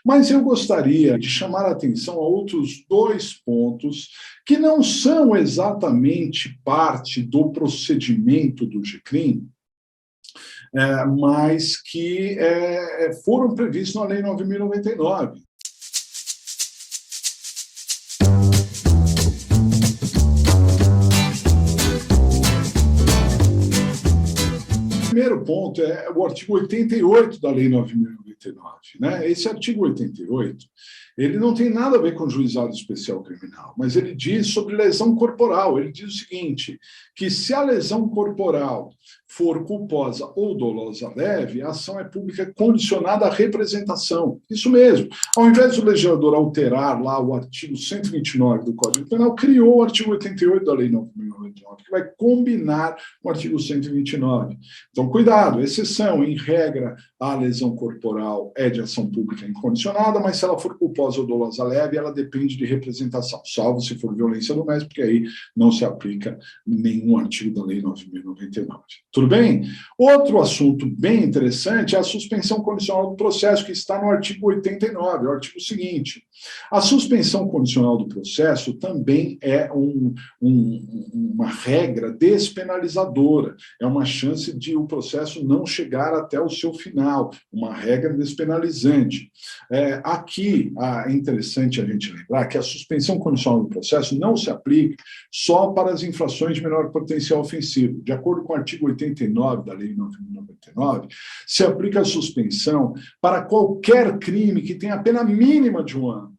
Mas eu gostaria de chamar a atenção a outros dois pontos que não são exatamente parte do procedimento do GCRIM, mas que foram previstos na Lei 9.099. O primeiro ponto é o artigo 88 da Lei 9.099. Né? Esse artigo 88, ele não tem nada a ver com juizado especial criminal, mas ele diz sobre lesão corporal. Ele diz o seguinte, que se a lesão corporal for culposa ou dolosa leve, a ação é pública condicionada à representação. Isso mesmo. Ao invés do legislador alterar lá o artigo 129 do Código Penal, criou o artigo 88 da Lei 9.099, que vai combinar com o artigo 129. Então, cuidado, exceção, em regra, a lesão corporal é de ação pública incondicionada, mas se ela for culposa ou dolosa leve, ela depende de representação, salvo se for violência doméstica, porque aí não se aplica nenhum artigo da Lei 9.099. Tudo bem? Outro assunto bem interessante é a suspensão condicional do processo, que está no artigo 89, o artigo seguinte. A suspensão condicional do processo também é uma regra despenalizadora, é uma chance de o processo não chegar até o seu final, uma regra despenalizante. Aqui é interessante a gente lembrar que a suspensão condicional do processo não se aplica só para as infrações de menor potencial ofensivo. De acordo com o artigo 89 da Lei 9.099, se aplica a suspensão para qualquer crime que tenha a pena mínima de 1 ano.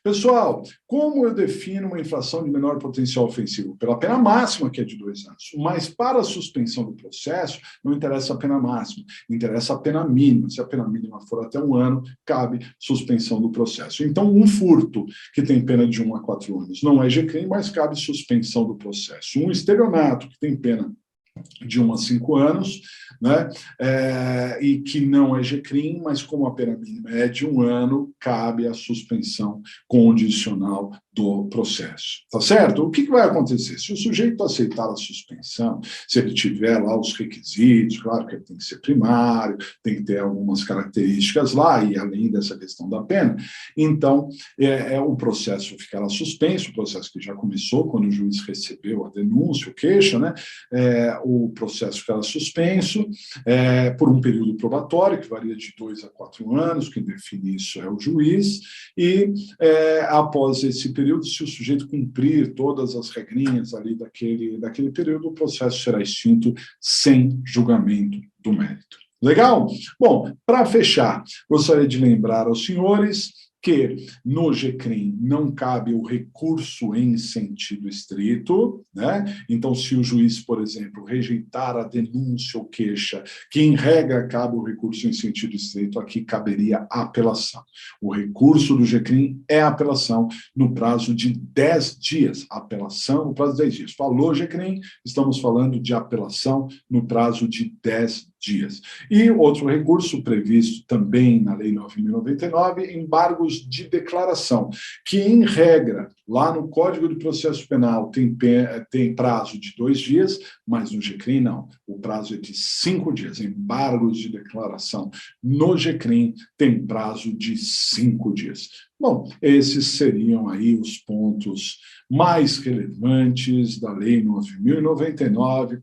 Pessoal, como eu defino uma infração de menor potencial ofensivo? Pela pena máxima, que é de 2 anos. Mas para a suspensão do processo, não interessa a pena máxima, interessa a pena mínima. Se a pena mínima for até 1 ano, cabe suspensão do processo. Então, um furto que tem pena de 1 a 4 anos não é GCRIM, mas cabe suspensão do processo. Um estelionato que tem pena de 1 a 5 anos, né? E que não é GCRIM, mas como a pena mínima é de 1 ano, cabe a suspensão condicional do processo. Tá certo? O que vai acontecer? Se o sujeito aceitar a suspensão, se ele tiver lá os requisitos, claro que ele tem que ser primário, tem que ter algumas características lá, e além dessa questão da pena, então o processo ficará suspenso, o processo que já começou quando o juiz recebeu a denúncia, o queixa, né? O processo ficará suspenso por um período probatório, que varia de 2 a 4 anos, quem define isso é o juiz, e após esse período, se o sujeito cumprir todas as regrinhas ali daquele período, o processo será extinto sem julgamento do mérito. Legal? Bom, para fechar, gostaria de lembrar aos senhores que no GCRIM não cabe o recurso em sentido estrito, né? Então, se o juiz, por exemplo, rejeitar a denúncia ou queixa, que em regra cabe o recurso em sentido estrito, aqui caberia a apelação. O recurso do GCRIM é a apelação no prazo de 10 dias. Apelação no prazo de 10 dias. Falou GCRIM, estamos falando de apelação no prazo de 10 dias. E outro recurso previsto também na Lei 9.099, embargos de declaração, que em regra, lá no Código de Processo Penal tem prazo de 2 dias, mas no GCRIM não. O prazo é de 5 dias. Embargos de declaração no GCRIM tem prazo de 5 dias. Bom, esses seriam aí os pontos mais relevantes da Lei 9.099